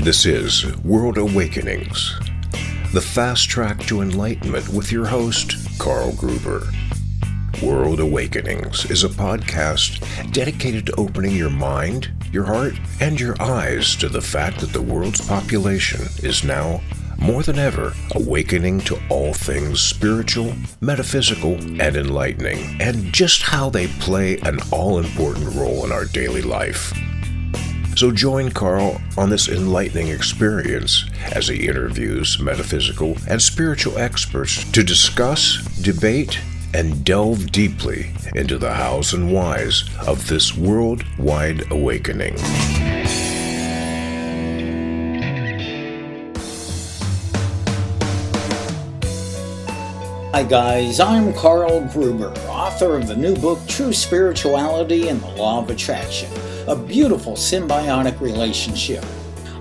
This is World Awakenings, the fast track to enlightenment with your host, Karl Gruber. World Awakenings is a podcast dedicated to opening your mind, your heart, and your eyes to the fact that the world's population is now, more than ever, awakening to all things spiritual, metaphysical, and enlightening, and just how they play an all-important role in our daily life. So join Karl on this enlightening experience as he interviews metaphysical and spiritual experts to discuss, debate, and delve deeply into the hows and whys of this worldwide awakening. Hi guys, I'm Karl Gruber, author of the new book True Spirituality and the Law of Attraction, a beautiful symbiotic relationship.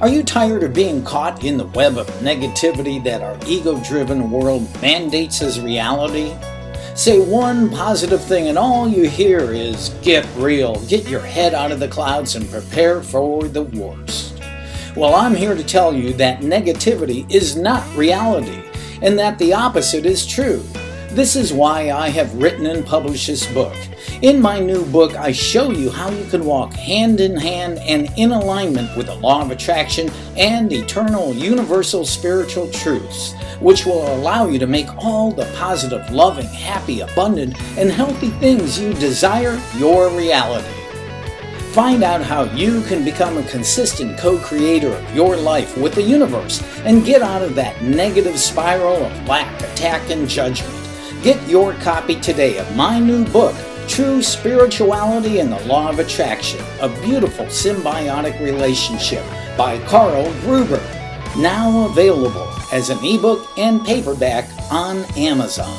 Are you tired of being caught in the web of negativity that our ego-driven world mandates as reality? Say one positive thing and all you hear is, get real, get your head out of the clouds and prepare for the worst. Well, I'm here to tell you that negativity is not reality, and that the opposite is true. This is why I have written and published this book. In my new book, I show you how you can walk hand in hand and in alignment with the law of attraction and eternal universal spiritual truths, which will allow you to make all the positive, loving, happy, abundant, and healthy things you desire your reality. Find out how you can become a consistent co-creator of your life with the universe and get out of that negative spiral of lack, attack, and judgment. Get your copy today of my new book, True Spirituality and the Law of Attraction, a beautiful symbiotic relationship by Karl Gruber, now available as an ebook and paperback on Amazon.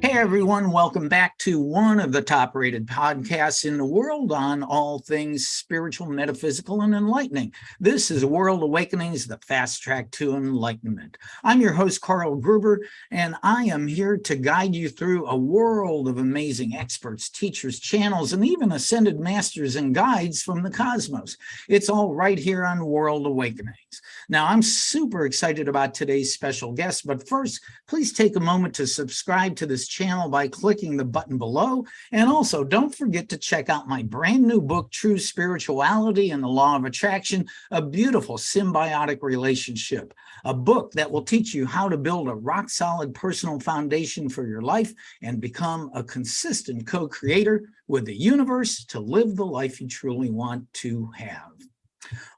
Everyone, welcome back to one of the top-rated podcasts in the world on all things spiritual, metaphysical, and enlightening. This is World Awakenings, the fast track to enlightenment. I'm your host, Karl Gruber, and I am here to guide you through a world of amazing experts, teachers, channels, and even ascended masters and guides from the cosmos. It's all right here on World Awakenings. Now, I'm super excited about today's special guest, but first, please take a moment to subscribe to this channel by clicking the button below. And also, don't forget to check out my brand new book, True Spirituality and the Law of Attraction, a beautiful symbiotic relationship, a book that will teach you how to build a rock-solid personal foundation for your life and become a consistent co-creator with the universe to live the life you truly want to have.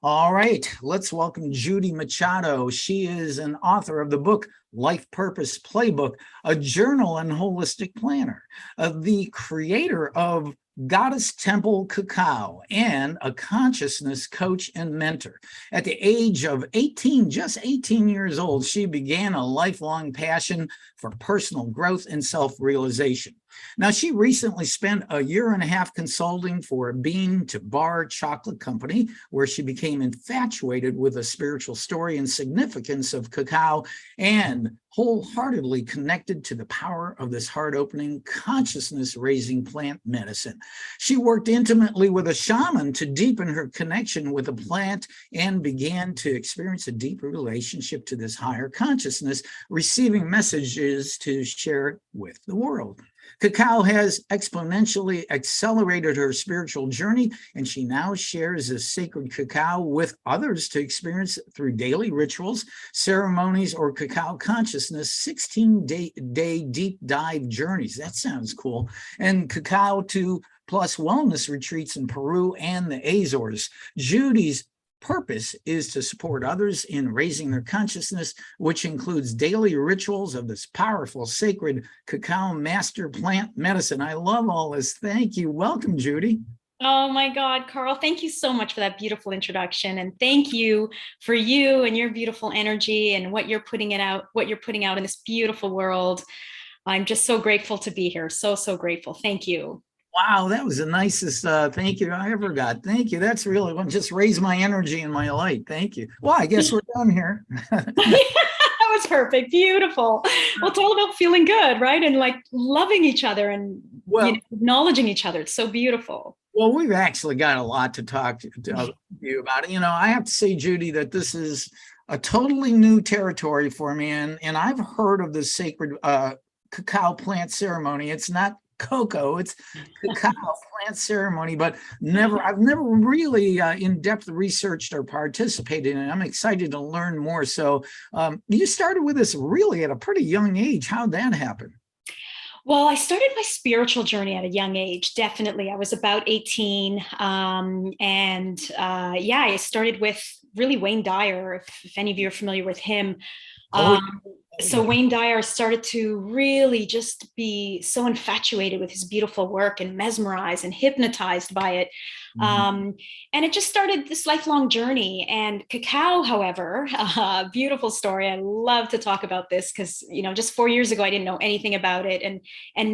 All right, let's welcome Judy Machado. She is an author of the book Life Purpose Playbook, a journal and holistic planner, the creator of Goddess Temple Cacao, and a consciousness coach and mentor. At the age of 18, just 18 years old, she began a lifelong passion for personal growth and self-realization. Now, she recently spent a year and a half consulting for a bean to bar chocolate company, where she became infatuated with the spiritual story and significance of cacao and wholeheartedly connected to the power of this heart-opening, consciousness-raising plant medicine. She worked intimately with a shaman to deepen her connection with the plant and began to experience a deeper relationship to this higher consciousness, receiving messages to share with the world. Cacao has exponentially accelerated her spiritual journey, and she now shares the sacred cacao with others to experience through daily rituals, ceremonies, or cacao consciousness 16-day deep dive journeys. That sounds cool. And Cacao plus wellness retreats in Peru and the Azores. Judy's purpose is to support others in raising their consciousness, which includes daily rituals of this powerful, sacred cacao master plant medicine. I love all this. Thank you. Welcome, Judy. Oh my God, Karl, thank you so much for that beautiful introduction. And thank you for you and your beautiful energy and what you're putting out in this beautiful world. I'm just so grateful to be here. So grateful. Thank you. Wow, that was the nicest thank you I ever got. Thank you. That's really one. Just raise my energy and my light. Thank you. Well, I guess we're done here. That was perfect. Beautiful. Well, it's all about feeling good, right? And like loving each other and acknowledging each other. It's so beautiful. Well, we've actually got a lot to talk to you about. I have to say, Judy, that this is a totally new territory for me. And I've heard of the sacred cacao plant ceremony. It's not cocoa, it's cacao plant ceremony, but I've never really in-depth researched or participated in it. I'm excited to learn more. So you started with this really at a pretty young age. How'd that happen? Well, I started my spiritual journey at a young age. Definitely. I was about 18. I started with really Wayne Dyer, if any of you are familiar with him. So Wayne Dyer started to really just be so infatuated with his beautiful work and mesmerized and hypnotized by it. And it just started this lifelong journey. And cacao, however, beautiful story. I love to talk about this because, just 4 years ago, I didn't know anything about it. And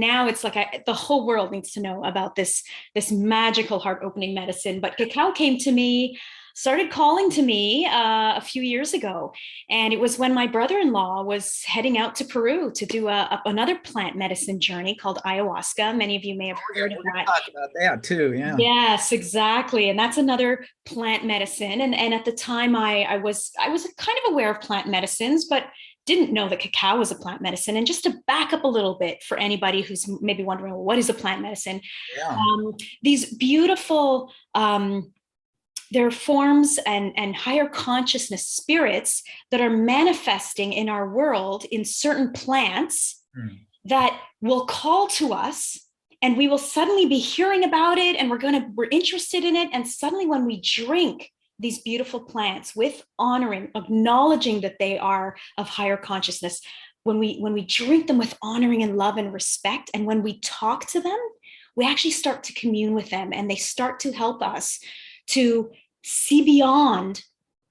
now it's like the whole world needs to know about this magical heart opening medicine. But cacao came to me, started calling to me a few years ago. And it was when my brother-in-law was heading out to Peru to do another plant medicine journey called ayahuasca. Many of you may have heard of that. Talk about that too, yeah. Yes, exactly. And that's another plant medicine. And at the time I was kind of aware of plant medicines, but didn't know that cacao was a plant medicine. And just to back up a little bit for anybody who's maybe wondering, well, what is a plant medicine? Yeah. These beautiful there are forms and higher consciousness spirits that are manifesting in our world in certain plants that will call to us, and we will suddenly be hearing about it, and we're interested in it. And suddenly when we drink these beautiful plants with honoring, acknowledging that they are of higher consciousness, when we drink them with honoring and love and respect, and when we talk to them, we actually start to commune with them, and they start to help us to see beyond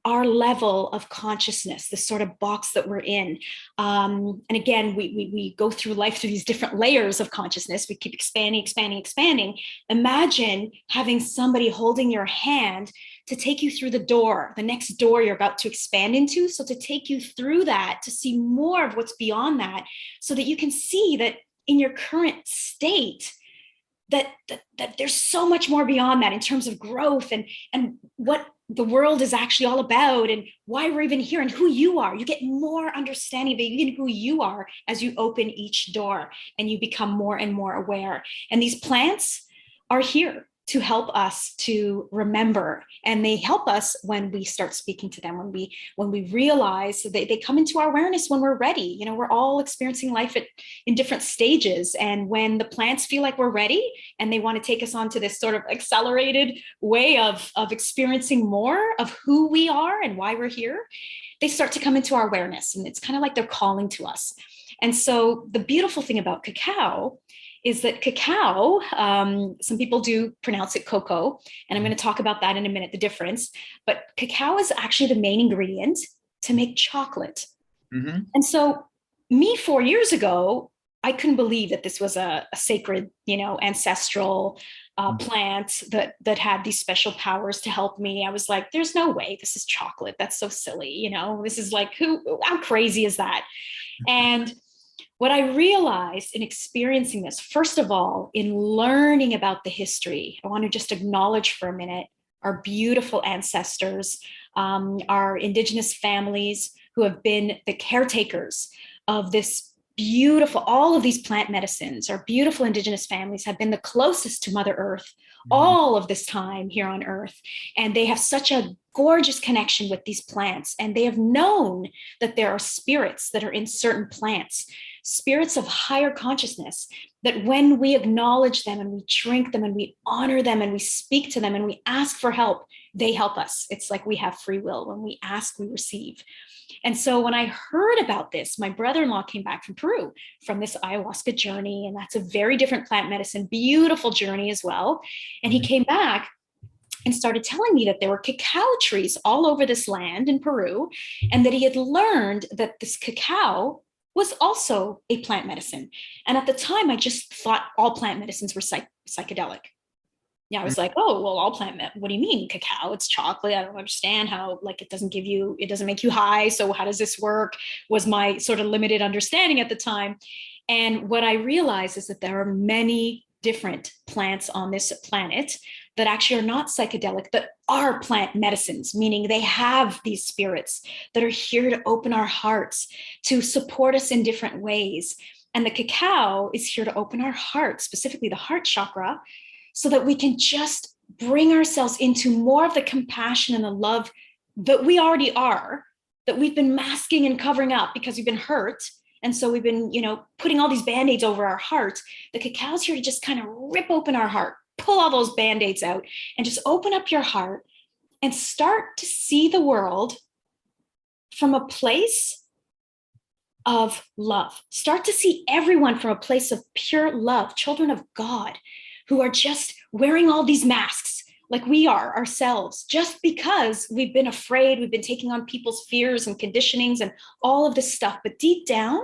our level of consciousness, this sort of box that we're in. And again, we go through life through these different layers of consciousness. We keep expanding. Imagine having somebody holding your hand to take you through the next door you're about to expand into. So to take you through that, to see more of what's beyond that, so that you can see that in your current state, that there's so much more beyond that in terms of growth and what the world is actually all about and why we're even here and who you are. You get more understanding of who you are as you open each door and you become more and more aware. And these plants are here to help us to remember, and they help us when we start speaking to them, when we realize they come into our awareness when we're ready. We're all experiencing life in different stages, and when the plants feel like we're ready and they want to take us on to this sort of accelerated way of experiencing more of who we are and why we're here, they start to come into our awareness, and it's kind of like they're calling to us. And so the beautiful thing about cacao is that cacao, some people do pronounce it cocoa, and I'm going to talk about that in a minute, the difference. But cacao is actually the main ingredient to make chocolate. And so me 4 years ago, I couldn't believe that this was a sacred, ancestral plant that had these special powers to help me. I was like, there's no way this is chocolate. That's so silly. This is like, how crazy is that? And what I realized in experiencing this, first of all, in learning about the history, I want to just acknowledge for a minute our beautiful ancestors, our indigenous families who have been the caretakers of this beautiful, all of these plant medicines. Our beautiful indigenous families have been the closest to Mother Earth all of this time here on Earth. And they have such a gorgeous connection with these plants. And they have known that there are spirits that are in certain plants, spirits of higher consciousness, that when we acknowledge them and we drink them and we honor them and we speak to them and we ask for help, they help us. It's like we have free will. When we ask, we receive. And so when I heard about this, my brother-in-law came back from Peru from this ayahuasca journey, and that's a very different plant medicine, beautiful journey as well. And he came back and started telling me that there were cacao trees all over this land in Peru, and that he had learned that this cacao was also a plant medicine. And at the time, I just thought all plant medicines were psychedelic. Yeah, I was like, oh, well, all plant, what do you mean? Cacao, it's chocolate. I don't understand how, like, it doesn't make you high. So how does this work? Was my sort of limited understanding at the time. And what I realized is that there are many different plants on this planet that actually are not psychedelic, that are plant medicines, meaning they have these spirits that are here to open our hearts, to support us in different ways. And the cacao is here to open our heart, specifically the heart chakra, so that we can just bring ourselves into more of the compassion and the love that we already are, that we've been masking and covering up because we've been hurt. And so we've been, putting all these Band-Aids over our heart. The cacao's here to just kind of rip open our heart, pull all those Band-Aids out, and just open up your heart and start to see the world from a place of love. Start to see everyone from a place of pure love, children of God, who are just wearing all these masks like we are ourselves, just because we've been afraid, we've been taking on people's fears and conditionings and all of this stuff. But deep down,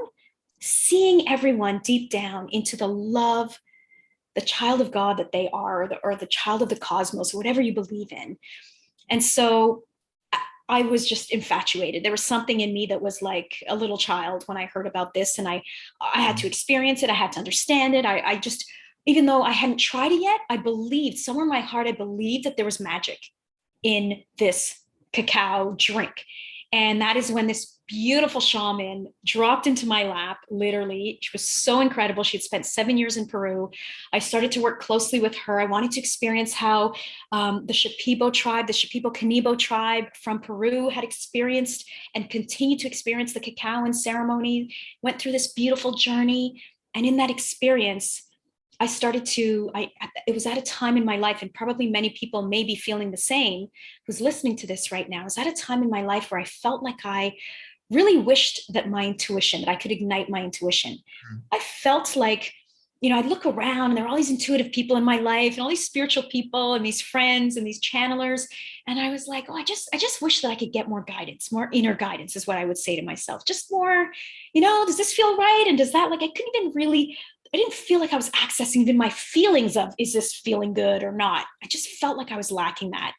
seeing everyone deep down into the love, the child of God that they are, or the child of the cosmos, or whatever you believe in. And so I was just infatuated. There was something in me that was like a little child when I heard about this, and I had to experience it. I had to understand it. I just, even though I hadn't tried it yet, I believed somewhere in my heart, I believed that there was magic in this cacao drink. And that is when this beautiful shaman dropped into my lap, literally. She was so incredible. She had spent 7 years in Peru. I started to work closely with her. I wanted to experience how the Shipibo Canibo tribe from Peru had experienced and continued to experience the cacao and ceremony, went through this beautiful journey. And in that experience, it was at a time in my life, and probably many people may be feeling the same who's listening to this right now. It was at a time in my life where I felt like I really wished that I could ignite my intuition. I felt like, I'd look around and there are all these intuitive people in my life and all these spiritual people and these friends and these channelers. And I was like, oh, I just wish that I could get more guidance, more inner guidance is what I would say to myself. Just more, does this feel right? And does that, I didn't feel like I was accessing even my feelings of, is this feeling good or not? I just felt like I was lacking that.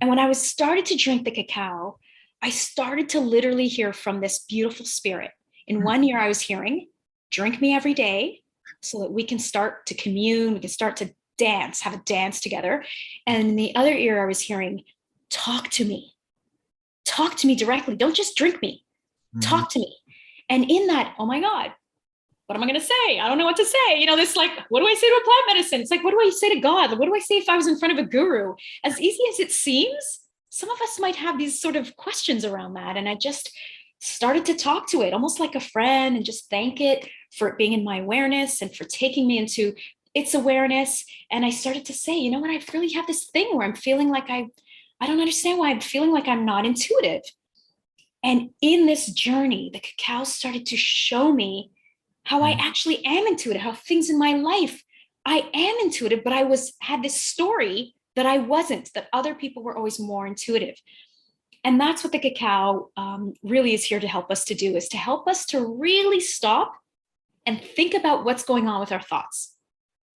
And when I started to drink the cacao, I started to literally hear from this beautiful spirit. In 1 year, I was hearing, drink me every day so that we can start to commune, we can start to dance, have a dance together. And in the other ear, I was hearing, talk to me directly. Don't just drink me, talk to me. And in that, oh my God, what am I going to say? I don't know what to say. This what do I say to a plant medicine? It's like, what do I say to God? What do I say if I was in front of a guru? As easy as it seems, some of us might have these sort of questions around that. And I just started to talk to it almost like a friend and just thank it for it being in my awareness and for taking me into its awareness. And I started to say, I really have this thing where I'm feeling like I don't understand why I'm feeling like I'm not intuitive. And in this journey, the cacao started to show me how I actually am intuitive, how things in my life, I am intuitive, but I had this story that I wasn't, that other people were always more intuitive. And that's what the cacao really is here to help us to do, is to help us to really stop and think about what's going on with our thoughts.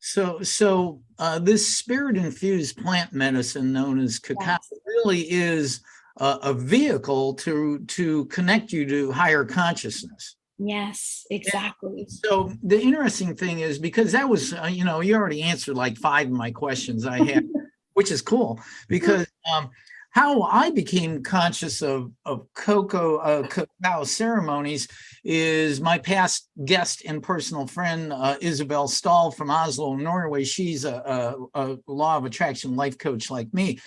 So this spirit-infused plant medicine known as cacao really is a vehicle to connect you to higher consciousness. Yes, exactly. And so the interesting thing is, because that was, you already answered like 5 of my questions I had, which is cool, because how I became conscious of cacao ceremonies is my past guest and personal friend, Isabel Stahl from Oslo, Norway. She's a law of attraction life coach like me.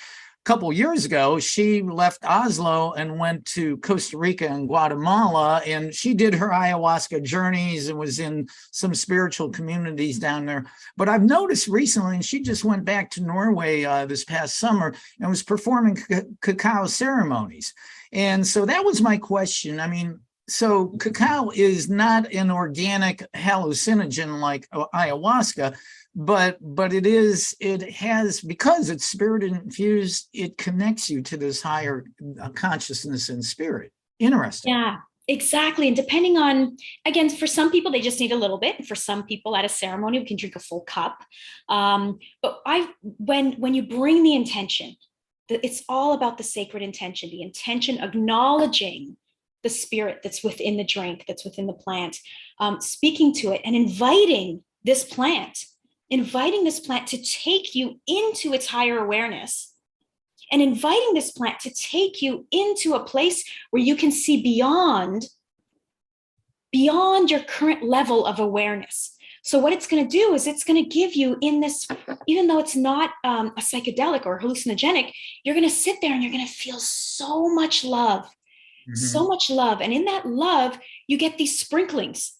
Couple years ago, she left Oslo and went to Costa Rica and Guatemala, and she did her ayahuasca journeys and was in some spiritual communities down there. But I've noticed recently, and she just went back to Norway this past summer and was performing cacao ceremonies. And so that was my question. So cacao is not an organic hallucinogen like ayahuasca, but it has, because it's spirit infused, it connects you to this higher consciousness and spirit. Interesting. Exactly. And depending on, again, for some people, they just need a little bit. And for some people at a ceremony, we can drink a full cup. But when you bring the intention, it's all about the sacred intention, the intention acknowledging the spirit that's within the drink, that's within the plant, speaking to it and inviting this plant to take you into its higher awareness, and inviting this plant to take you into a place where you can see beyond your current level of awareness. So what it's going to do is it's going to give you in this, even though it's not a psychedelic or hallucinogenic, you're going to sit there and you're going to feel so much love, so much love. And in that love, you get these sprinklings.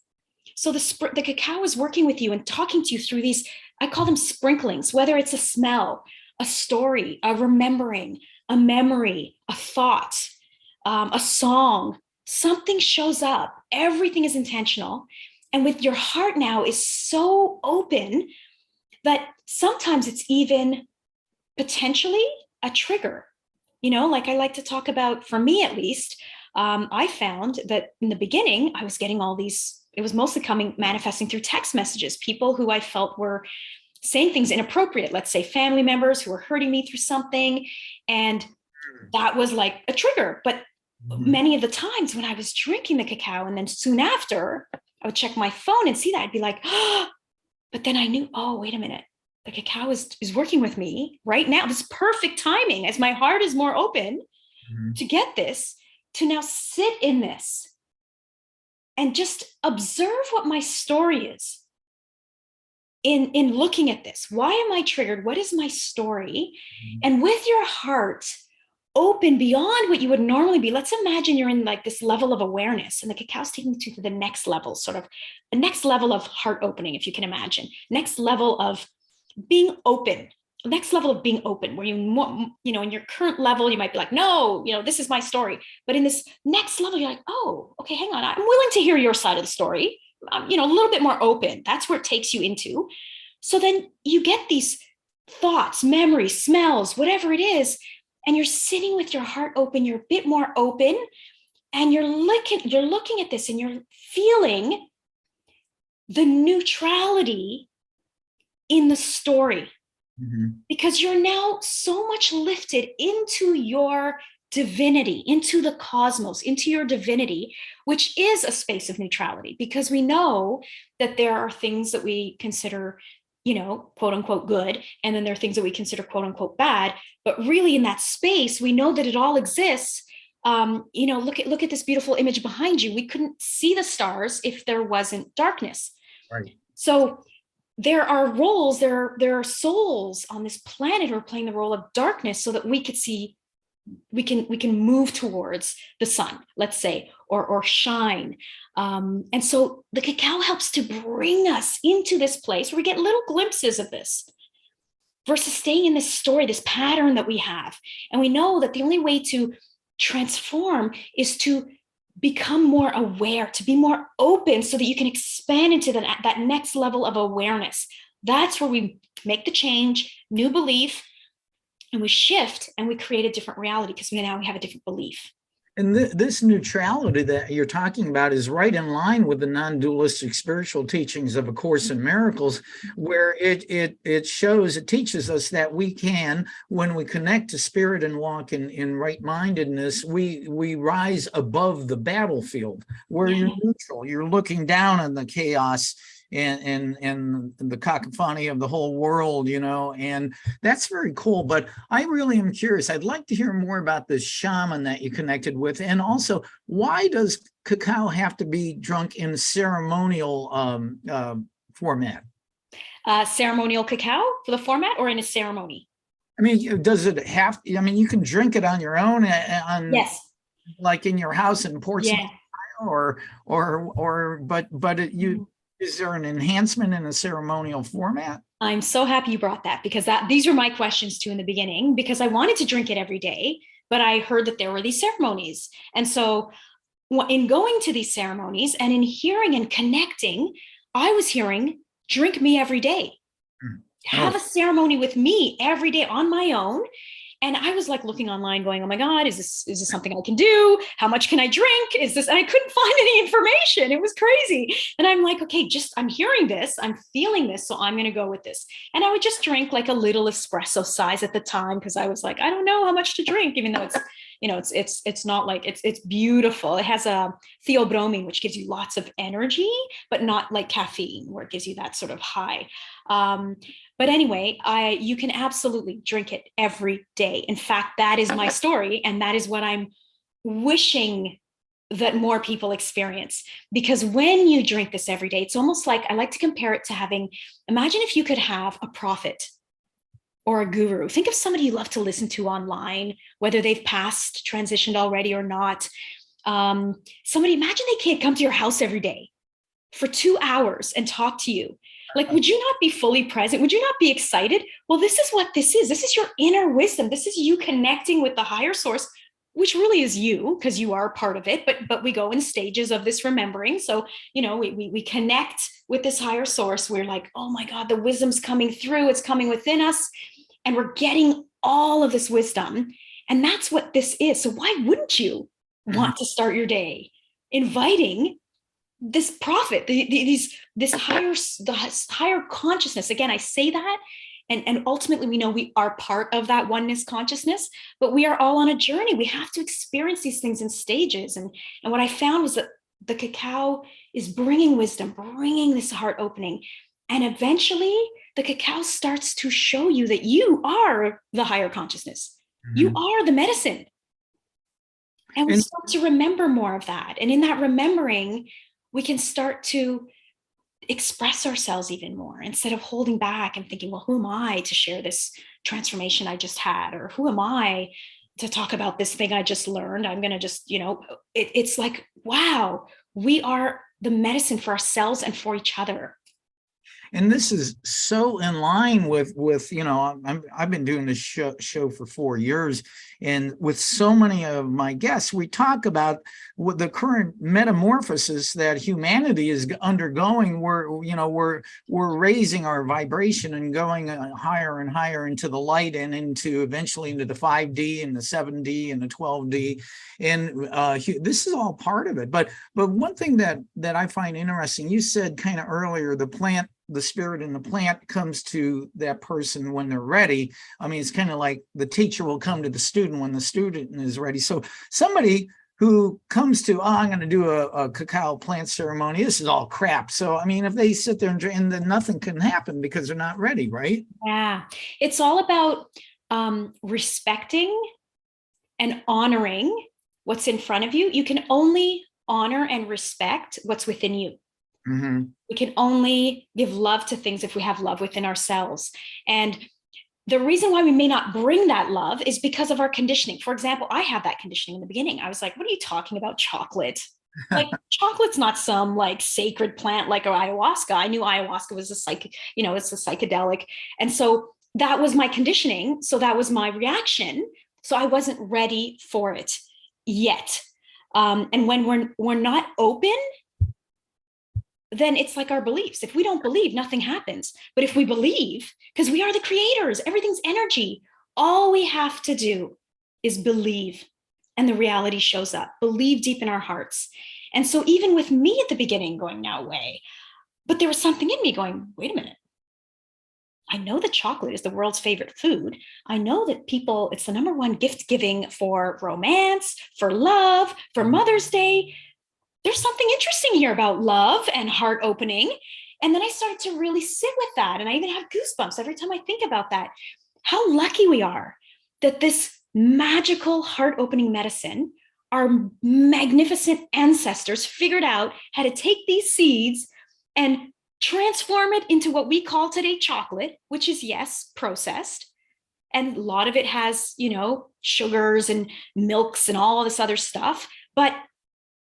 So the cacao is working with you and talking to you through these, I call them sprinklings, whether it's a smell, a story, a remembering, a memory, a thought, a song, something shows up. Everything is intentional. And with your heart now is so open that sometimes it's even potentially a trigger. Like I like to talk about, for me at least, I found that in the beginning, I was getting all these, it was mostly manifesting through text messages, people who I felt were saying things inappropriate, let's say family members who were hurting me through something. And that was like a trigger. But many of the times when I was drinking the cacao and then soon after, I would check my phone and see that, I'd be like, oh, but then I knew, oh, wait a minute. The cacao is working with me right now. This perfect timing as my heart is more open to get this, to now sit in this and just observe what my story is. In looking at this, why am I triggered? What is my story? And with your heart open beyond what you would normally be, let's imagine you're in like this level of awareness and the cacao's taking you to the next level, sort of a next level of heart opening, if you can imagine, next level of being open, next level of being open, where in your current level, you might be like, no, this is my story. But in this next level, you're like, oh, okay, hang on. I'm willing to hear your side of the story. A little bit more open. That's where it takes you into. So then you get these thoughts, memories, smells, whatever it is, and you're sitting with your heart open. You're a bit more open, and you're looking at this, and you're feeling the neutrality in the story, because you're now so much lifted into your divinity, into the cosmos, into your divinity, which is a space of neutrality, because we know that there are things that we consider, quote unquote good, and then there are things that we consider quote unquote bad. But really in that space, we know that it all exists. Look at this beautiful image behind you. We couldn't see the stars if there wasn't darkness. Right. So there are roles, there are souls on this planet who are playing the role of darkness so that we could see, we can move towards the sun, let's say, or shine. And so the cacao helps to bring us into this place where we get little glimpses of this versus staying in this story, this pattern that we have. And we know that the only way to transform is to become more aware, to be more open so that you can expand into that next level of awareness. That's where we make the change, new belief, and we shift and we create a different reality because now we have a different belief. And this neutrality that you're talking about is right in line with the non-dualistic spiritual teachings of A Course in Miracles, where it shows, it teaches us that we can, when we connect to spirit and walk in right-mindedness, we rise above the battlefield, where you're neutral, you're looking down on the chaos and the cacophony of the whole world, and that's very cool. But I really am curious. I'd like to hear more about this shaman that you connected with, and also, why does cacao have to be drunk in ceremonial format? Ceremonial cacao for the format, or in a ceremony? I mean, does it have? I mean, you can drink it on your own, yes, like in your house in Portsmouth, but you. Is there an enhancement in a ceremonial format? I'm so happy you brought that, because these were my questions too in the beginning, because I wanted to drink it every day, but I heard that there were these ceremonies. And so in going to these ceremonies and in hearing and connecting, I was hearing, drink me every day. Have a ceremony with me every day on my own. And I was like looking online going, oh my God, is this something I can do? How much can I drink? Is this, and I couldn't find any information. It was crazy. And I'm like, okay, I'm hearing this, I'm feeling this. So I'm going to go with this. And I would just drink like a little espresso size at the time, because I was like, I don't know how much to drink, even though it's not like it's beautiful. It has a theobromine, which gives you lots of energy, but not like caffeine, where it gives you that sort of high. But anyway, you can absolutely drink it every day. In fact, that is my story. And that is what I'm wishing that more people experience. Because when you drink this every day, it's almost like, I like to compare it to imagine if you could have a prophet or a guru. Think of somebody you love to listen to online, whether they've passed, transitioned already or not. Somebody, imagine they can't come to your house every day for 2 hours and talk to you. Like, would you not be fully present? Would you not be excited? Well, this is what this is. This is your inner wisdom. This is you connecting with the higher source, which really is you, because you are part of it. But we go in stages of this remembering. So, we connect with this higher source. We're like, oh my God, the wisdom's coming through. It's coming within us. And we're getting all of this wisdom. And that's what this is. So why wouldn't you want to start your day inviting this prophet, this higher consciousness? Again, I say that, and ultimately we know we are part of that oneness consciousness, but we are all on a journey. We have to experience these things in stages. And what I found was that the cacao is bringing wisdom, bringing this heart opening. And eventually the cacao starts to show you that you are the higher consciousness. You are the medicine. And we start to remember more of that. And in that remembering, we can start to express ourselves even more, instead of holding back and thinking, well, who am I to share this transformation I just had? Or who am I to talk about this thing I just learned? I'm going to just, it's like, wow, we are the medicine for ourselves and for each other. And this is so in line with I've been doing this show for 4 years, and with so many of my guests, we talk about what the current metamorphosis that humanity is undergoing. We're raising our vibration and going higher and higher into the light, and eventually into the 5D and the 7D and the 12D, and this is all part of it. But one thing that I find interesting, you said kind of earlier, the spirit in the plant comes to that person when they're ready. I mean, it's kind of like the teacher will come to the student when the student is ready. So somebody who comes to, I'm going to do a cacao plant ceremony, this is all crap. So, I mean, if they sit there and drink, then nothing can happen because they're not ready, right? Yeah. It's all about respecting and honoring what's in front of you. You can only honor and respect what's within you. Mm-hmm. We can only give love to things if we have love within ourselves. And the reason why we may not bring that love is because of our conditioning. For example, I had that conditioning in the beginning. I was like, what are you talking about, chocolate? Like, chocolate's not some like sacred plant like ayahuasca. I knew ayahuasca was it's a psychedelic. And so that was my conditioning. So that was my reaction. So I wasn't ready for it yet. And when we're not open, then it's like our beliefs. If we don't believe, nothing happens. But if we believe, because we are the creators, everything's energy, all we have to do is believe, and the reality shows up. Believe deep in our hearts. And so even with me at the beginning going, no way, but there was something in me going, wait a minute. I know that chocolate is the world's favorite food. I know that it's the number one gift giving for romance, for love, for Mother's Day. There's something interesting here about love and heart opening. And then I started to really sit with that. And I even have goosebumps every time I think about that. How lucky we are that this magical heart opening medicine, our magnificent ancestors figured out how to take these seeds and transform it into what we call today chocolate, which is, yes, processed. And a lot of it has, sugars and milks and all this other stuff. But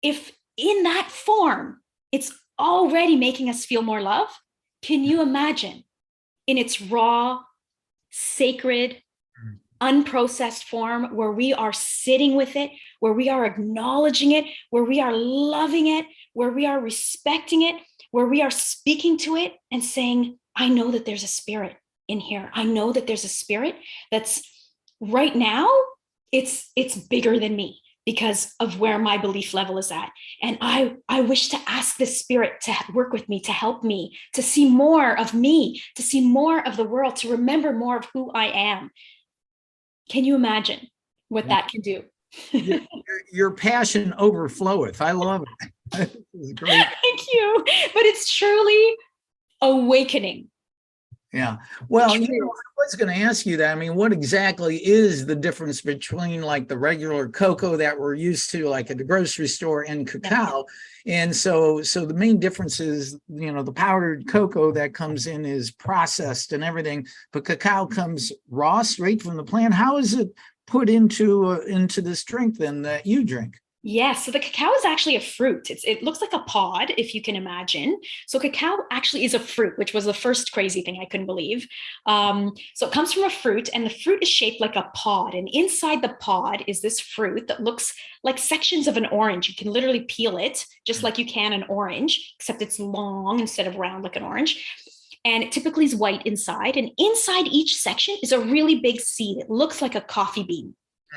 if in that form, it's already making us feel more love, can you imagine in its raw, sacred, unprocessed form, where we are sitting with it, where we are acknowledging it, where we are loving it, where we are respecting it, where we are speaking to it and saying, I know that there's a spirit in here. I know that there's a spirit that's right now, it's bigger than me because of where my belief level is at. And I wish to ask the spirit to work with me, to help me, to see more of me, to see more of the world, to remember more of who I am. Can you imagine what that can do? Your passion overfloweth. I love it. This is great. Thank you. But it's truly awakening. Yeah. Well, I was going to ask you that. I mean, what exactly is the difference between like the regular cocoa that we're used to, like at the grocery store, and cacao? And so the main difference is, the powdered cocoa that comes in is processed and everything, but cacao comes raw, straight from the plant. How is it put into this drink then that you drink? Yes. So the cacao is actually a fruit. It looks like a pod, if you can imagine. So cacao actually is a fruit, which was the first crazy thing I couldn't believe. So it comes from a fruit, and the fruit is shaped like a pod. And inside the pod is this fruit that looks like sections of an orange. You can literally peel it just like you can an orange, except it's long instead of round like an orange. And it typically is white inside. And inside each section is a really big seed. It looks like a coffee bean.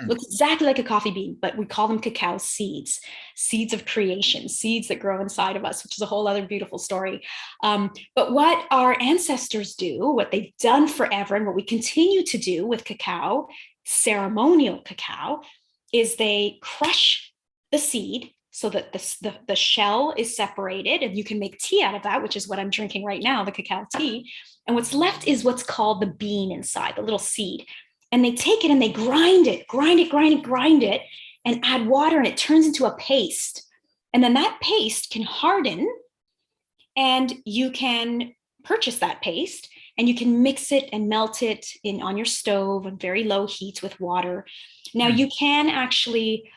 Looks exactly like a coffee bean, but we call them cacao seeds, seeds of creation, seeds that grow inside of us, which is a whole other beautiful story. But what our ancestors do, what they've done forever, and what we continue to do with cacao, ceremonial cacao, is they crush the seed so that the shell is separated, and you can make tea out of that, which is what I'm drinking right now, the cacao tea. And what's left is what's called the bean inside, the little seed. And they take it and they grind it, and add water, and it turns into a paste. And then that paste can harden, and you can purchase that paste, and you can mix it and melt it on your stove on very low heat with water. Now you can actually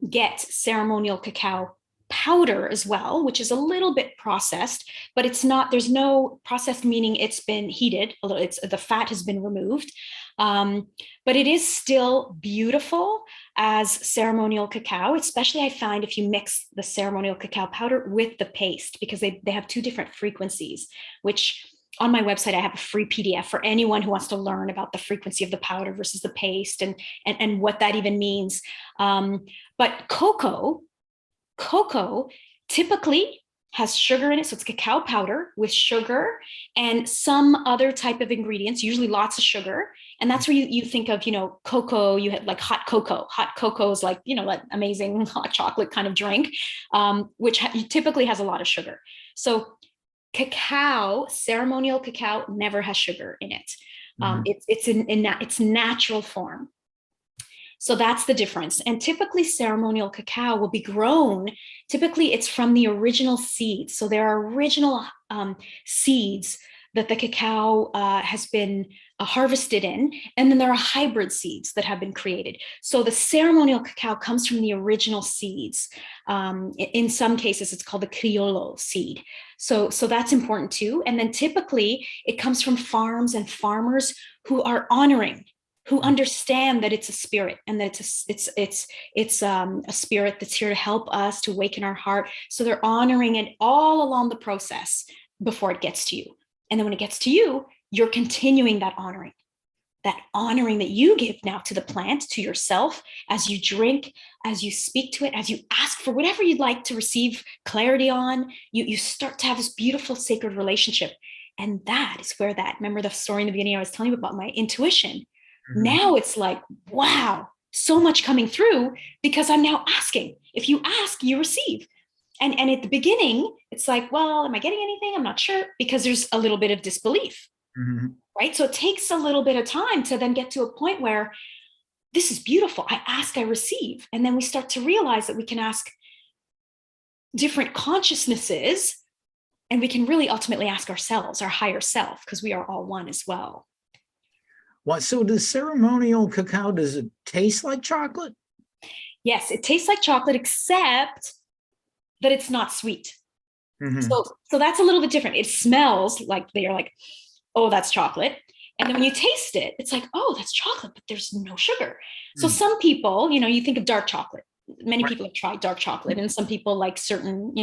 get ceremonial cacao powder as well, which is a little bit processed, but there's no processed, meaning it's been heated a little, the fat has been removed. But it is still beautiful as ceremonial cacao, especially I find if you mix the ceremonial cacao powder with the paste, because they have two different frequencies, which on my website, I have a free PDF for anyone who wants to learn about the frequency of the powder versus the paste and what that even means. But cocoa typically has sugar in it. So it's cacao powder with sugar and some other type of ingredients, usually lots of sugar. And that's where you think of, cocoa, you had like hot cocoa. Hot cocoa is like, that amazing hot chocolate kind of drink, which typically has a lot of sugar. So cacao, ceremonial cacao, never has sugar in it. It's in its natural form. So that's the difference. And typically ceremonial cacao will be grown. Typically it's from the original seeds. So there are original seeds that the cacao has been harvested in. And then there are hybrid seeds that have been created. So the ceremonial cacao comes from the original seeds. In some cases, it's called the criollo seed. So that's important too. And then typically it comes from farms and farmers who are honoring, who understand that it's a spirit, and that it's a spirit that's here to help us, to awaken our heart. So they're honoring it all along the process before it gets to you. And then when it gets to you, you're continuing that honoring that you give now to the plant, to yourself, as you drink, as you speak to it, as you ask for whatever you'd like to receive clarity on. You start to have this beautiful sacred relationship. And that is where remember the story in the beginning I was telling you about my intuition. Now it's like, wow, so much coming through because I'm now asking. If you ask, you receive. And at the beginning, it's like, well, am I getting anything? I'm not sure, because there's a little bit of disbelief, right? So it takes a little bit of time to then get to a point where this is beautiful. I ask, I receive. And then we start to realize that we can ask different consciousnesses, and we can really ultimately ask ourselves, our higher self, because we are all one as well. So does ceremonial cacao, does it taste like chocolate? Yes, it tastes like chocolate, except that it's not sweet. So that's a little bit different. It smells like they're like, oh, that's chocolate. And then when you taste it, it's like, oh, that's chocolate, but there's no sugar. So some people, you think of dark chocolate. Many people have tried dark chocolate, and some people like certain,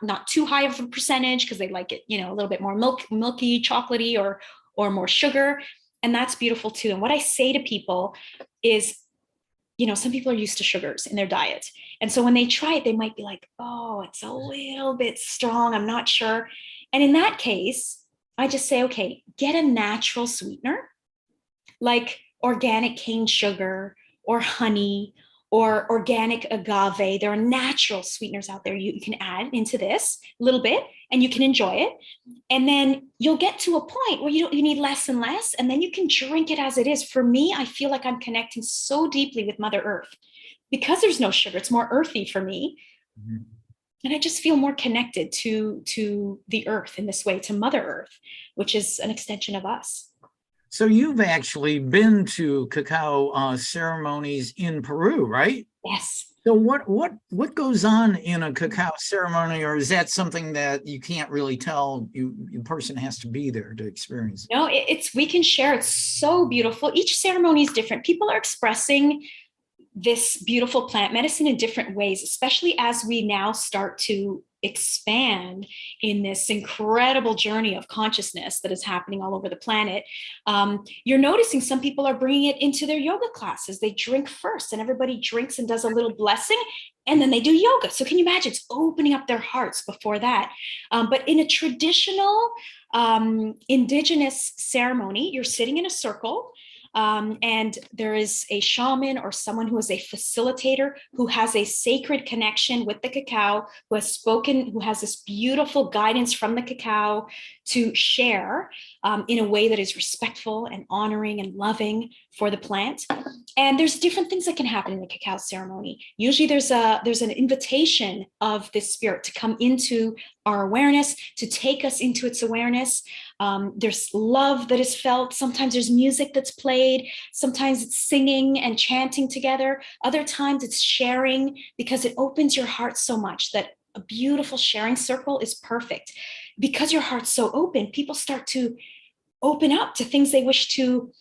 not too high of a percentage because they like it, a little bit more milky, chocolatey, or more sugar. And that's beautiful too. And what I say to people is, some people are used to sugars in their diet. And so when they try it, they might be like, oh, it's a little bit strong. I'm not sure. And in that case, I just say, okay, get a natural sweetener like organic cane sugar or honey or organic agave. There are natural sweeteners out there you can add into this a little bit and you can enjoy it. And then you'll get to a point where you need less and less, and then you can drink it as it is. For me, I feel like I'm connecting so deeply with Mother Earth because there's no sugar. It's more earthy for me. Mm-hmm. And I just feel more connected to the earth in this way, to Mother Earth, which is an extension of us. So you've actually been to cacao ceremonies in Peru, right? Yes. So what goes on in a cacao ceremony, or is that something that you can't really tell? The person has to be there to experience it? No, we can share. It's so beautiful. Each ceremony is different. People are expressing this beautiful plant medicine in different ways, especially as we now start to expand in this incredible journey of consciousness that is happening all over the planet. You're noticing some people are bringing it into their yoga classes. They drink first, and everybody drinks and does a little blessing, and then they do yoga. So can you imagine? It's opening up their hearts before that. But in a traditional indigenous ceremony, you're sitting in a circle. And there is a shaman or someone who is a facilitator who has a sacred connection with the cacao, who has spoken, who has this beautiful guidance from the cacao to share in a way that is respectful and honoring and loving for the plant. And there's different things that can happen in the cacao ceremony. Usually there's an invitation of this spirit to come into our awareness, to take us into its awareness. There's love that is felt. Sometimes there's music that's played. Sometimes it's singing and chanting together. Other times it's sharing, because it opens your heart so much that a beautiful sharing circle is perfect. Because your heart's so open, people start to open up to things they wish to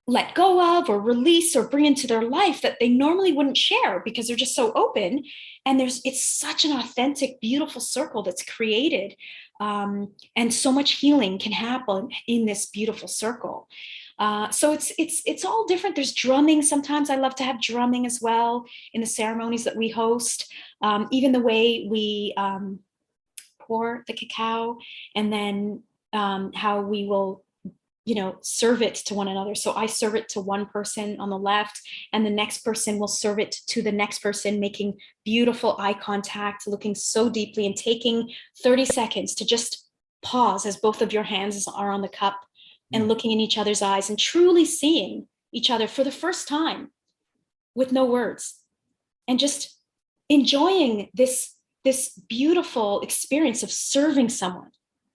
let go of or release or bring into their life that they normally wouldn't share because they're just so open. And it's such an authentic, beautiful circle that's created. And so much healing can happen in this beautiful circle. So it's all different. There's drumming. Sometimes I love to have drumming as well in the ceremonies that we host. Even the way we pour the cacao, and then how we will serve it to one another. So I serve it to one person on the left, and the next person will serve it to the next person, making beautiful eye contact, looking so deeply, and taking 30 seconds to just pause as both of your hands are on the cup and looking in each other's eyes and truly seeing each other for the first time with no words, and just enjoying this beautiful experience of serving someone,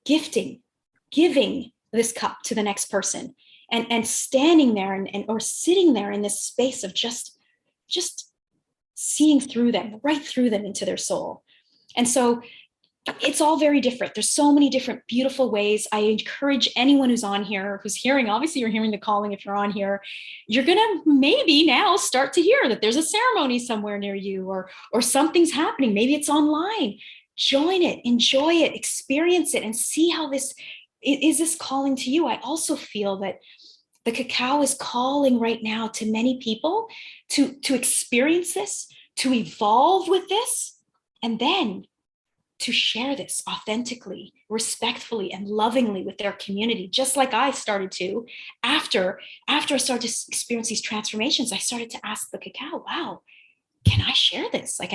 gifting, giving this cup to the next person, and standing there and or sitting there in this space of just seeing through them, right through them into their soul. And so it's all very different. There's so many different beautiful ways. I encourage anyone who's on here, who's hearing, obviously you're hearing the calling. If you're on here, you're going to maybe now start to hear that there's a ceremony somewhere near you, or something's happening. Maybe it's online. Join it, enjoy it, experience it, and see how this is this calling to you. I also feel that the cacao is calling right now to many people to experience this, to evolve with this, and then to share this authentically, respectfully, and lovingly with their community, just like I started to. After I started to experience these transformations, I started to ask the cacao, wow, can I share this? Like,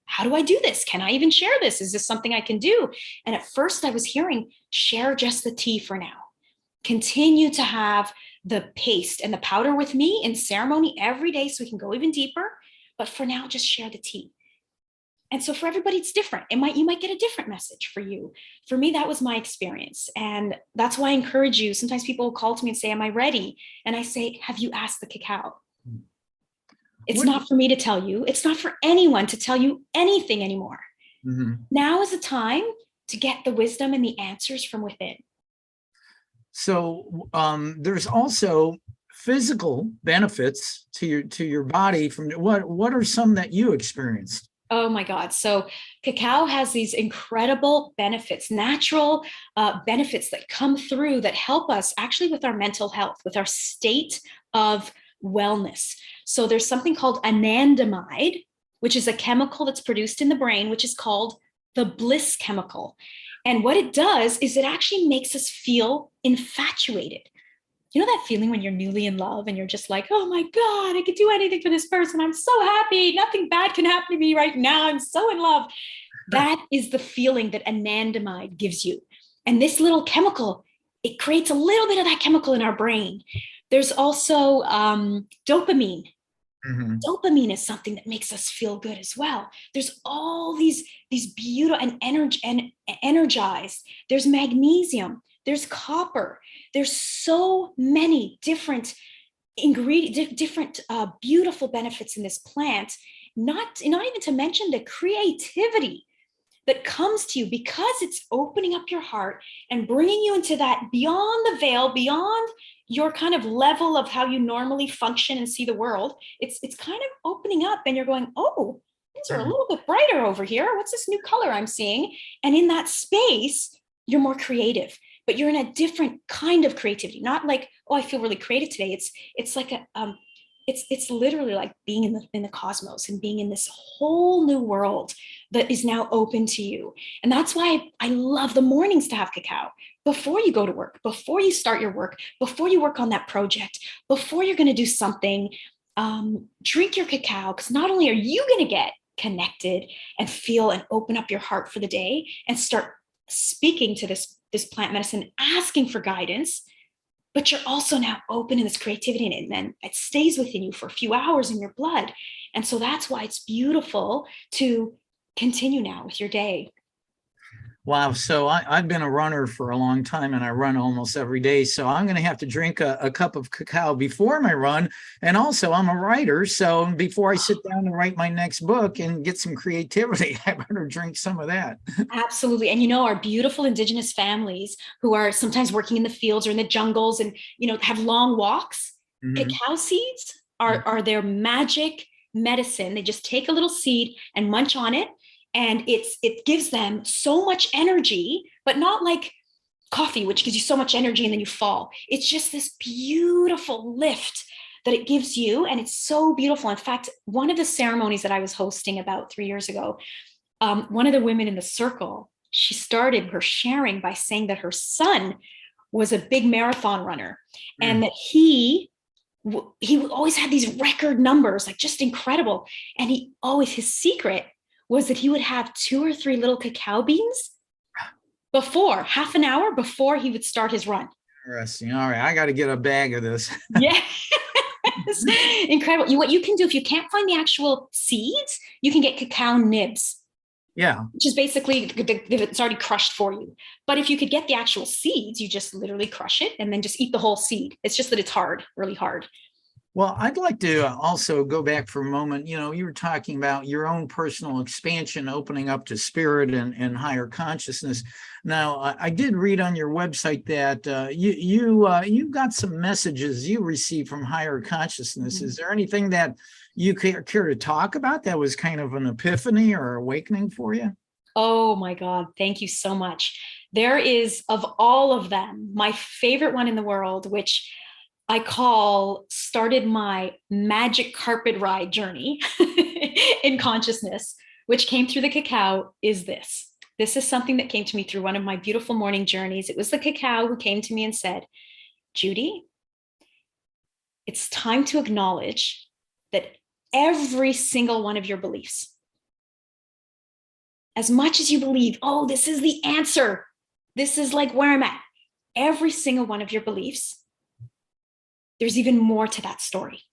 how do I do this? Can I even share this? Is this something I can do? And at first I was hearing, share just the tea for now. Continue to have the paste and the powder with me in ceremony every day so we can go even deeper. But for now, just share the tea. And so for everybody, it's different. You might get a different message for you. For me, that was my experience. And that's why I encourage you. Sometimes people will call to me and say, am I ready? And I say, have you asked the cacao? It's not for me to tell you. It's not for anyone to tell you anything anymore. Mm-hmm. Now is the time to get the wisdom and the answers from within. So there's also physical benefits to your body. From what are some that you experienced? Oh my God. So cacao has these incredible benefits, natural benefits that come through that help us actually with our mental health, with our state of Wellness. So there's something called anandamide, which is a chemical that's produced in the brain, which is called the bliss chemical. And what it does is it actually makes us feel infatuated. You know that feeling when you're newly in love and you're just like, oh my God, I could do anything for this person. I'm so happy. Nothing bad can happen to me right now. I'm so in love. That is the feeling that anandamide gives you. And this little chemical, it creates a little bit of that chemical in our brain. There's also dopamine. Mm-hmm. Dopamine is something that makes us feel good as well. There's all these beautiful and energized. There's magnesium. There's copper. There's so many different ingredients, different beautiful benefits in this plant. Not even to mention the creativity that comes to you because it's opening up your heart and bringing you into that beyond the veil, beyond your kind of level of how you normally function and see the world. It's kind of opening up and you're going, oh, things are a little bit brighter over here. What's this new color I'm seeing? And in that space, you're more creative, but you're in a different kind of creativity. Not like, oh, I feel really creative today. It's like it's literally like being in the cosmos and being in this whole new world that is now open to you. And that's why I love the mornings to have cacao. Before you go to work, before you start your work, before you work on that project, before you're going to do something, drink your cacao, because not only are you going to get connected and feel and open up your heart for the day and start speaking to this plant medicine, asking for guidance, but you're also now open in this creativity, and then it stays within you for a few hours in your blood. And so that's why it's beautiful to continue now with your day. Wow. So I've been a runner for a long time and I run almost every day. So I'm going to have to drink a cup of cacao before my run. And also I'm a writer. So before I sit down and write my next book and get some creativity, I better drink some of that. Absolutely. And, our beautiful indigenous families who are sometimes working in the fields or in the jungles and, have long walks, cacao seeds are their magic medicine. They just take a little seed and munch on it. And it gives them so much energy, but not like coffee, which gives you so much energy and then you fall. It's just this beautiful lift that it gives you. And it's so beautiful. In fact, one of the ceremonies that I was hosting about 3 years ago, one of the women in the circle, she started her sharing by saying that her son was a big marathon runner and that he always had these record numbers, like just incredible. And his secret was that he would have 2 or 3 little cacao beans half an hour before he would start his run. Interesting. All right. I got to get a bag of this. Yeah. Incredible. What you can do, if you can't find the actual seeds, you can get cacao nibs. Yeah. Which is basically, it's already crushed for you. But if you could get the actual seeds, you just literally crush it and then just eat the whole seed. It's just that it's hard, really hard. Well, I'd like to also go back for a moment. You were talking about your own personal expansion, opening up to spirit and higher consciousness. Now, I did read on your website that you got some messages you received from higher consciousness. Mm-hmm. Is there anything that you care to talk about that was kind of an epiphany or awakening for you? Oh my God, thank you so much. There is, of all of them, my favorite one in the world, which I started my magic carpet ride journey in consciousness, which came through the cacao, is this. This is something that came to me through one of my beautiful morning journeys. It was the cacao who came to me and said, Judy, it's time to acknowledge that every single one of your beliefs, as much as you believe, oh, this is the answer, this is like where I'm at, every single one of your beliefs, there's even more to that story.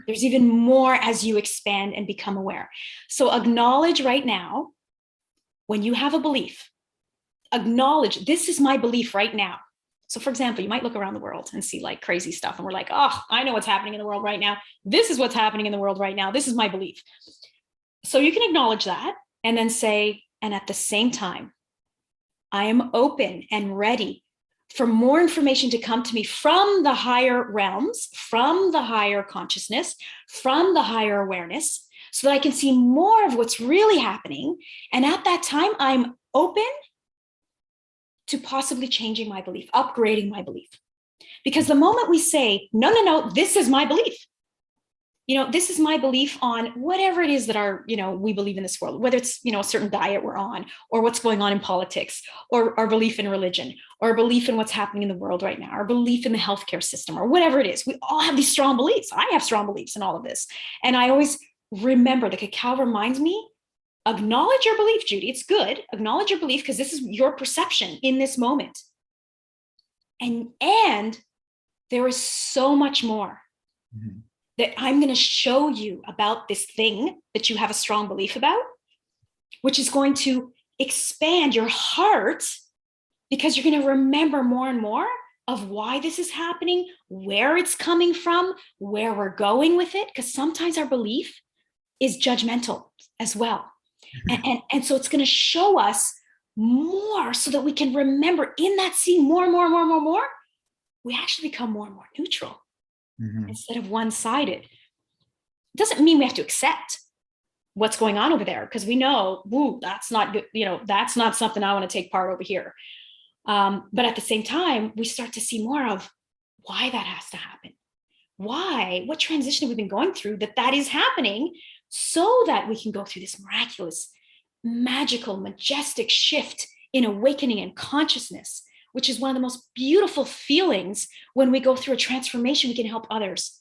There's even more as you expand and become aware. So acknowledge right now, when you have a belief, acknowledge, this is my belief right now. So for example, you might look around the world and see like crazy stuff. And we're like, oh, I know what's happening in the world right now. This is what's happening in the world right now. This is my belief. So you can acknowledge that and then say, and at the same time, I am open and ready for more information to come to me from the higher realms, from the higher consciousness, from the higher awareness, so that I can see more of what's really happening. And at that time, I'm open to possibly changing my belief, upgrading my belief. Because the moment we say, no, this is my belief, this is my belief on whatever it is that we believe in this world, whether it's, a certain diet we're on, or what's going on in politics, or our belief in religion, or our belief in what's happening in the world right now, our belief in the healthcare system, or whatever it is. We all have these strong beliefs. I have strong beliefs in all of this. And I always remember the cacao reminds me, acknowledge your belief, Judy. It's good. Acknowledge your belief because this is your perception in this moment. And there is so much more. Mm-hmm. That I'm going to show you about this thing that you have a strong belief about, which is going to expand your heart because you're going to remember more and more of why this is happening, where it's coming from, where we're going with it. Because sometimes our belief is judgmental as well. And so it's going to show us more so that we can remember in that scene more and more and more and more and more. We actually become more and more neutral. Mm-hmm. Instead of one-sided. It doesn't mean we have to accept what's going on over there because we know, that's not good. That's not something I want to take part over here. But at the same time, we start to see more of why that has to happen. Why? What transition have we been going through that is happening so that we can go through this miraculous, magical, majestic shift in awakening and consciousness, which is one of the most beautiful feelings when we go through a transformation, we can help others.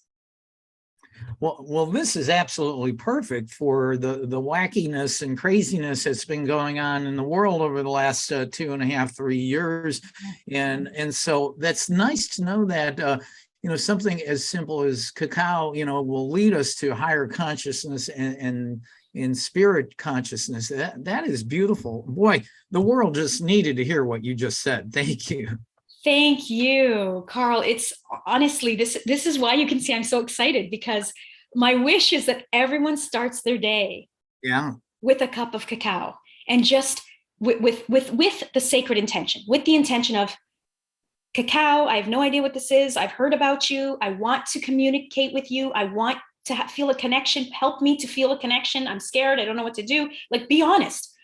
Well, this is absolutely perfect for the wackiness and craziness that's been going on in the world over the last 2.5, 3 years. And so that's nice to know that, something as simple as cacao, will lead us to higher consciousness and in spirit consciousness. That is beautiful. Boy, the world just needed to hear what you just said. Thank you. Thank you, Carl. It's honestly, this is why you can see I'm so excited because my wish is that everyone starts their day with a cup of cacao and just with the sacred intention, with the intention of cacao. I have no idea what this is. I've heard about you. I want to communicate with you. I want to feel a connection. Help me to feel a connection. I'm scared. I don't know what to do. Like, be honest.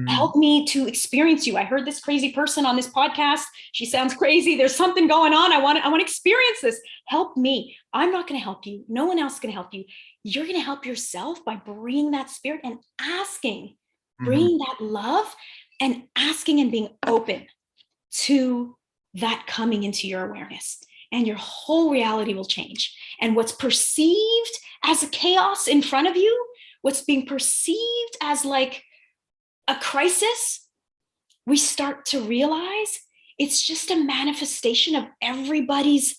Help me to experience you. I heard this crazy person on this podcast. She sounds crazy. There's something going on. I want to experience this. Help me. I'm not going to help you. No one else is going to help you. You're going to help yourself by bringing that spirit and asking, bringing that love and asking and being open to that coming into your awareness. And your whole reality will change. And what's perceived as a chaos in front of you, what's being perceived as like a crisis, we start to realize it's just a manifestation of everybody's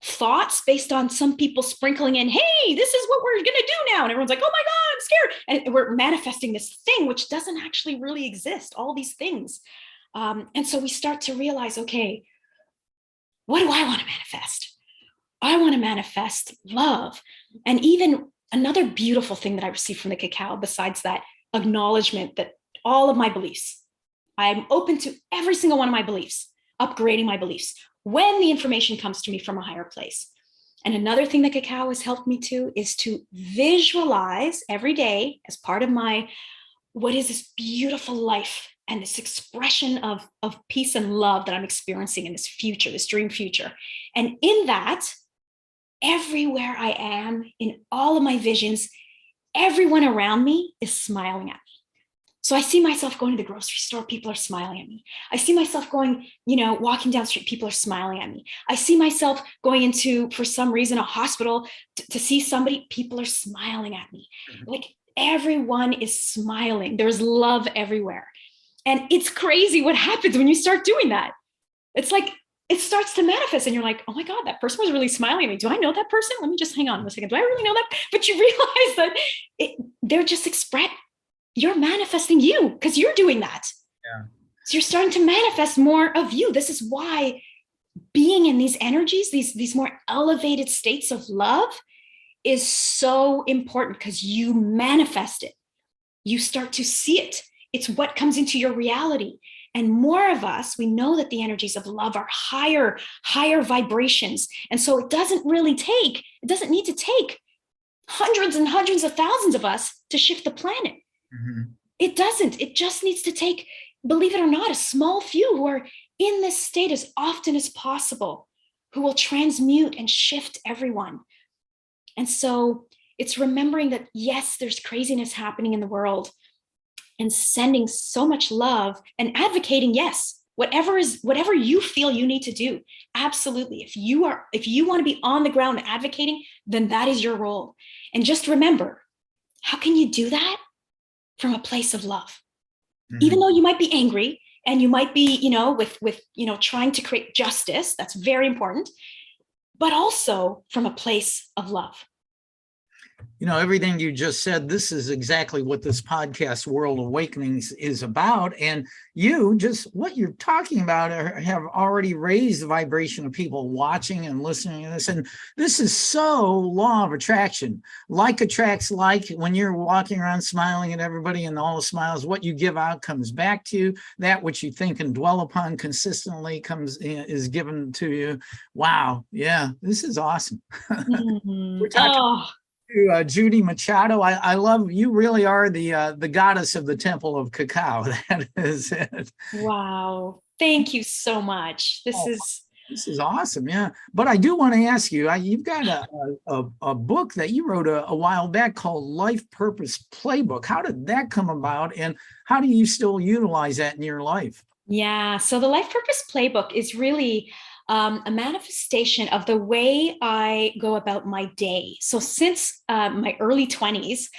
thoughts based on some people sprinkling in, hey, this is what we're going to do now. And everyone's like, oh my God, I'm scared. And we're manifesting this thing, which doesn't actually really exist, all these things. And so we start to realize, okay, what do I want to manifest? I want to manifest love. And even another beautiful thing that I received from the cacao, besides that acknowledgement that all of my beliefs, I'm open to every single one of my beliefs, upgrading my beliefs when the information comes to me from a higher place. And another thing that cacao has helped me to is to visualize every day as part of my, what is this beautiful life and this expression of peace and love that I'm experiencing in this future, this dream future. And in that, everywhere I am, in all of my visions, everyone around me is smiling at me. So I see myself going to the grocery store, people are smiling at me. I see myself going, walking down the street, people are smiling at me. I see myself going into, for some reason, a hospital to see somebody, people are smiling at me. Like everyone is smiling. There's love everywhere. And it's crazy what happens when you start doing that. It's like, it starts to manifest and you're like, oh my God, that person was really smiling at me. Do I know that person? Let me just hang on a second. Do I really know that? But you realize that they're just you're manifesting you because you're doing that. Yeah. So you're starting to manifest more of you. This is why being in these energies, these more elevated states of love is so important because you manifest it. You start to see it. It's what comes into your reality. And more of us, we know that the energies of love are higher vibrations. And so it doesn't need to take hundreds and hundreds of thousands of us to shift the planet. Mm-hmm. It doesn't. It just needs to take, believe it or not, a small few who are in this state as often as possible, who will transmute and shift everyone. And so It's remembering that, yes, there's craziness happening in the world, and sending so much love and advocating, yes, whatever you feel you need to do. Absolutely. If you want to be on the ground advocating, then that is your role. And just remember, how can you do that? From a place of love. Even though you might be angry and you might be, with trying to create justice, that's very important, but also from a place of love. Everything you just said, this is exactly what this podcast, World Awakenings, is about. And what you're talking about have already raised the vibration of people watching and listening to this. And this is so law of attraction. Like attracts like. When you're walking around smiling at everybody and all the smiles, what you give out comes back to you. That which you think and dwell upon consistently is given to you. Wow. Yeah, this is awesome. Mm-hmm. We're talking to Judy Machado. I love you. Really are the goddess of the temple of cacao. That is it. Wow, thank you so much. This is awesome. Yeah, but I do want to ask you. You've got a book that you wrote a while back called Life Purpose Playbook. How did that come about, and how do you still utilize that in your life? Yeah, so the Life Purpose Playbook is really a manifestation of the way I go about my day. So since my early 20s,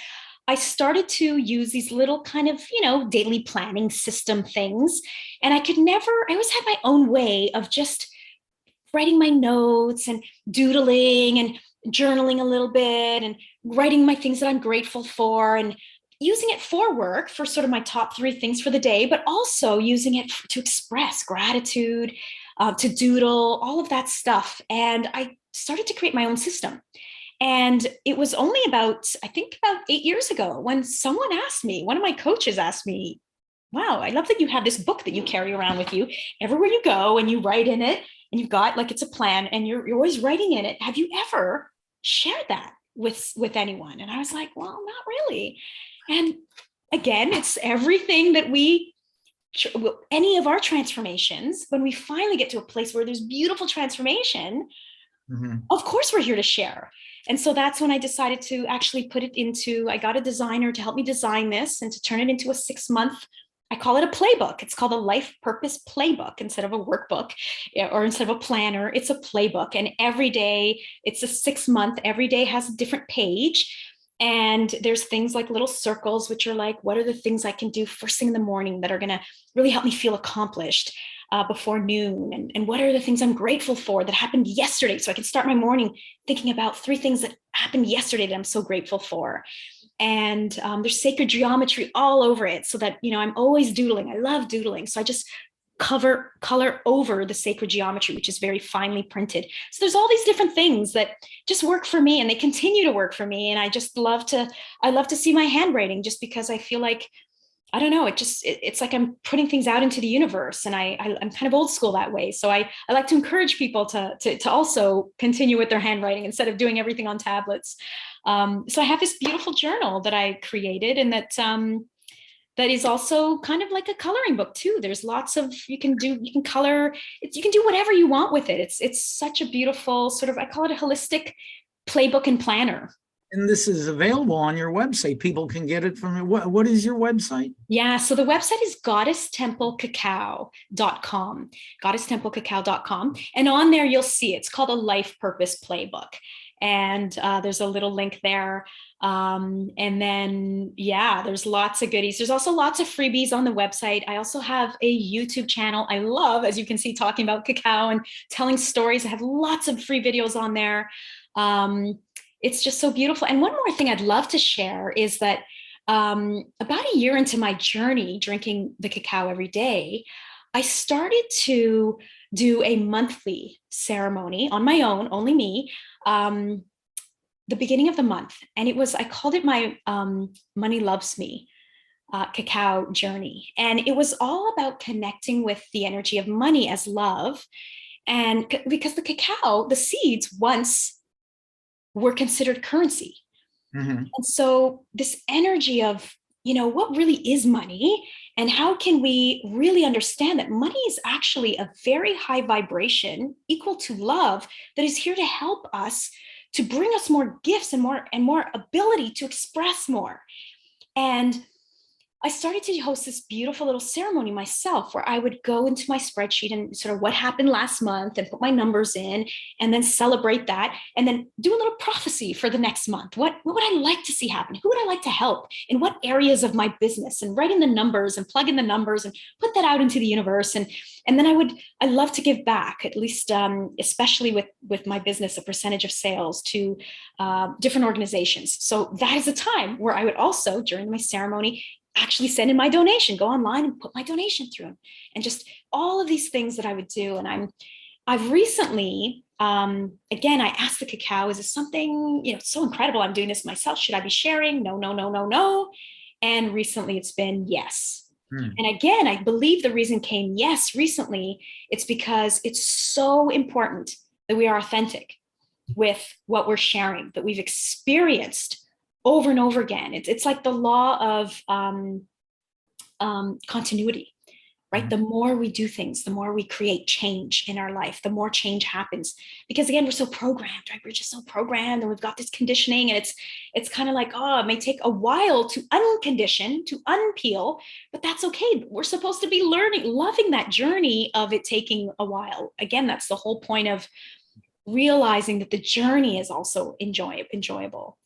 I started to use these little kind of, daily planning system things. And I always had my own way of just writing my notes and doodling and journaling a little bit and writing my things that I'm grateful for and using it for work, for sort of my top 3 things for the day, but also using it to express gratitude, to doodle, all of that stuff. And I started to create my own system. And it was only about 8 years ago, when one of my coaches asked me, wow, I love that you have this book that you carry around with you everywhere you go, and you write in it, and you've got, like, it's a plan, and you're always writing in it. Have you ever shared that with anyone? And I was like, well, not really. And again, it's everything that any of our transformations, when we finally get to a place where there's beautiful transformation, of course we're here to share. And so that's when I decided to actually I got a designer to help me design this and to turn it into a 6-month, I call it a playbook. It's called a Life Purpose Playbook instead of a workbook or instead of a planner. It's a playbook. And every day, it's a 6-month, every day has a different page. And there's things like little circles, which are like, what are the things I can do first thing in the morning that are going to really help me feel accomplished before noon? And what are the things I'm grateful for that happened yesterday? So I can start my morning thinking about 3 things that happened yesterday that I'm so grateful for. And there's sacred geometry all over it, so that, I'm always doodling. I love doodling. So I just color over the sacred geometry, which is very finely printed. So there's all these different things that just work for me, and they continue to work for me. And I love to see my handwriting, just because I feel like, I don't know, it's like I'm putting things out into the universe, and I'm kind of old school that way. So I like to encourage people to also continue with their handwriting instead of doing everything on tablets. So I have this beautiful journal that I created, and that is also kind of like a coloring book too. There's lots of, you can color, you can do whatever you want with it. It's such a beautiful sort of, I call it a holistic playbook and planner. And this is available on your website. People can get it from what is your website? Yeah, so the website is goddesstemplecacao.com, goddesstemplecacao.com. And on there, you'll see it's called a Life Purpose Playbook. And there's a little link there. And then, there's lots of goodies. There's also lots of freebies on the website. I also have a YouTube channel I love, as you can see, talking about cacao and telling stories. I have lots of free videos on there. It's just so beautiful. And one more thing I'd love to share is that about a year into my journey drinking the cacao every day, I started to do a monthly ceremony on my own, only me, the beginning of the month. And I called it my Money Loves Me cacao journey. And it was all about connecting with the energy of money as love. And because the cacao, the seeds once were considered currency. And so this energy of, what really is money, and how can we really understand that money is actually a very high vibration equal to love that is here to help us to bring us more gifts and more ability to express more. And I started to host this beautiful little ceremony myself where I would go into my spreadsheet and sort of what happened last month and put my numbers in and then celebrate that and then do a little prophecy for the next month. What would I like to see happen? Who would I like to help? In what areas of my business? And write in the numbers and plug in the numbers and put that out into the universe. And then I love to give back, at least especially with my business, a percentage of sales to different organizations. So that is a time where I would also, during my ceremony, actually send in my donation, go online and put my donation through, and just all of these things that I would do. And I've recently, again, I asked the cacao, is this something, it's so incredible. I'm doing this myself. Should I be sharing? No. And recently it's been yes. And again, I believe the reason came yes recently, it's because it's so important that we are authentic with what we're sharing, that we've experienced over and over again. It's like the law of continuity, right? The more we do things, the more we create change in our life, the more change happens. Because again, we're so programmed, right? We're just so programmed, and we've got this conditioning, and it's kind of like, it may take a while to uncondition, to unpeel, but that's okay. We're supposed to be learning, loving that journey of it taking a while. Again, that's the whole point of realizing that the journey is also enjoyable.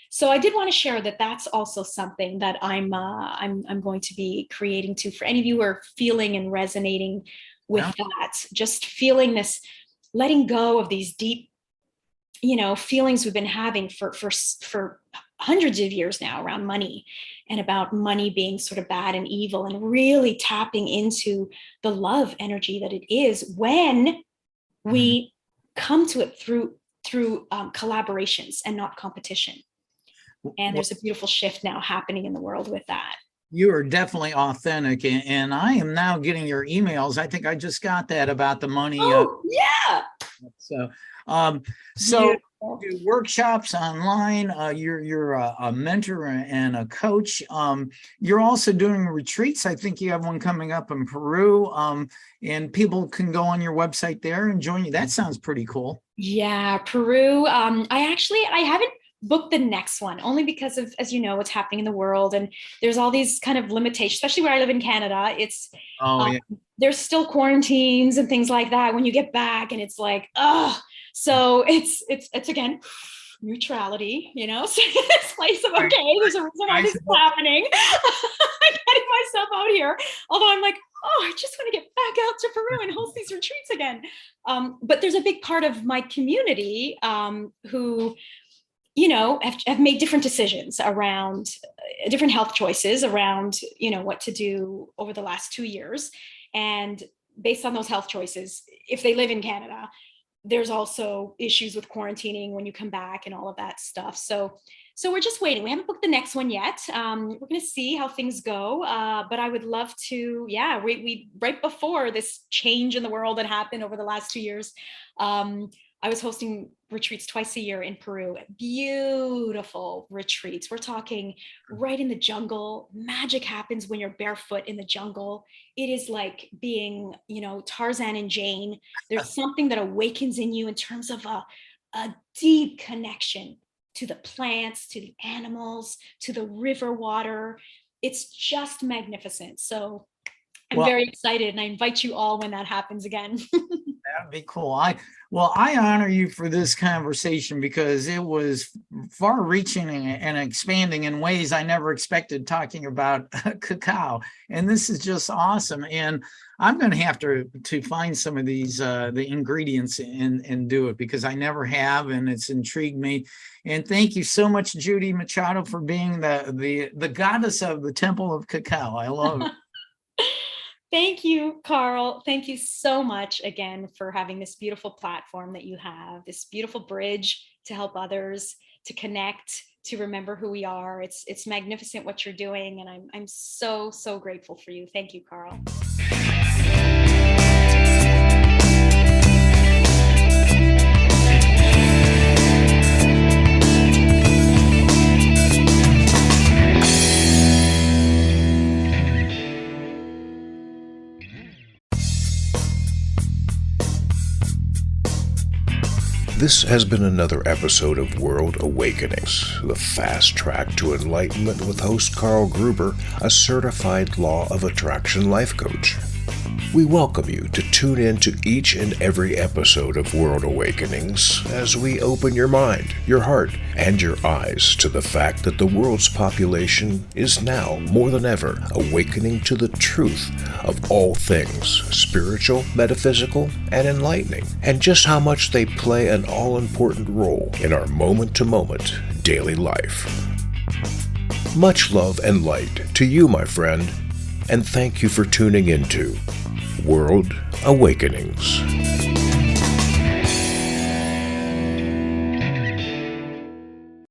So I did want to share that that's also something that I'm going to be creating too. For any of you who are feeling and resonating with that, just feeling this, letting go of these deep, feelings we've been having for hundreds of years now around money, and about money being sort of bad and evil, and really tapping into the love energy that it is when we come to it through collaborations and not competition. And there's a beautiful shift now happening in the world with that. You are definitely authentic, and I am now getting your emails. I think I just got that about the money. Oh, yeah. So you do workshops online. You're a mentor and a coach. You're also doing retreats. I think you have one coming up in Peru. And people can go on your website there and join you. That sounds pretty cool. Yeah, Peru. I haven't book the next one, only because of, as you know, what's happening in the world, and there's all these kind of limitations, especially where I live in Canada. It's there's still quarantines and things like that when you get back, and it's like, so it's again neutrality, so this place of, okay, there's a reason why this is happening. I'm getting myself out here, although I'm like, I just want to get back out to Peru and host these retreats again. But there's a big part of my community who have made different decisions around different health choices around, what to do over the last 2 years. And based on those health choices, if they live in Canada, there's also issues with quarantining when you come back and all of that stuff. So we're just waiting. We haven't booked the next one yet. We're going to see how things go. But I would love to, we right before this change in the world that happened over the last 2 years, I was hosting retreats twice a year in Peru. Beautiful retreats. We're talking right in the jungle. Magic happens when you're barefoot in the jungle. It is like being, Tarzan and Jane. There's something that awakens in you in terms of a deep connection to the plants, to the animals, to the river water. It's just magnificent. So I'm very excited, and I invite you all when that happens again. That'd be cool. I honor you for this conversation because it was far-reaching and expanding in ways I never expected, talking about cacao. And this is just awesome. And I'm going to have to find some of these the ingredients and do it, because I never have, and it's intrigued me. And thank you so much, Judy Machado, for being the goddess of the Temple of Cacao. I love it. Thank you, Carl. Thank you so much again for having this beautiful platform that you have, this beautiful bridge to help others, to connect, to remember who we are. It's magnificent what you're doing, and I'm so, so grateful for you. Thank you, Carl. This has been another episode of World Awakenings, the fast track to enlightenment with host Karl Gruber, a certified law of attraction life coach. We welcome you to tune in to each and every episode of World Awakenings as we open your mind, your heart, and your eyes to the fact that the world's population is now, more than ever, awakening to the truth of all things spiritual, metaphysical, and enlightening, and just how much they play an all-important role in our moment-to-moment daily life. Much love and light to you, my friend, and thank you for tuning into World Awakenings.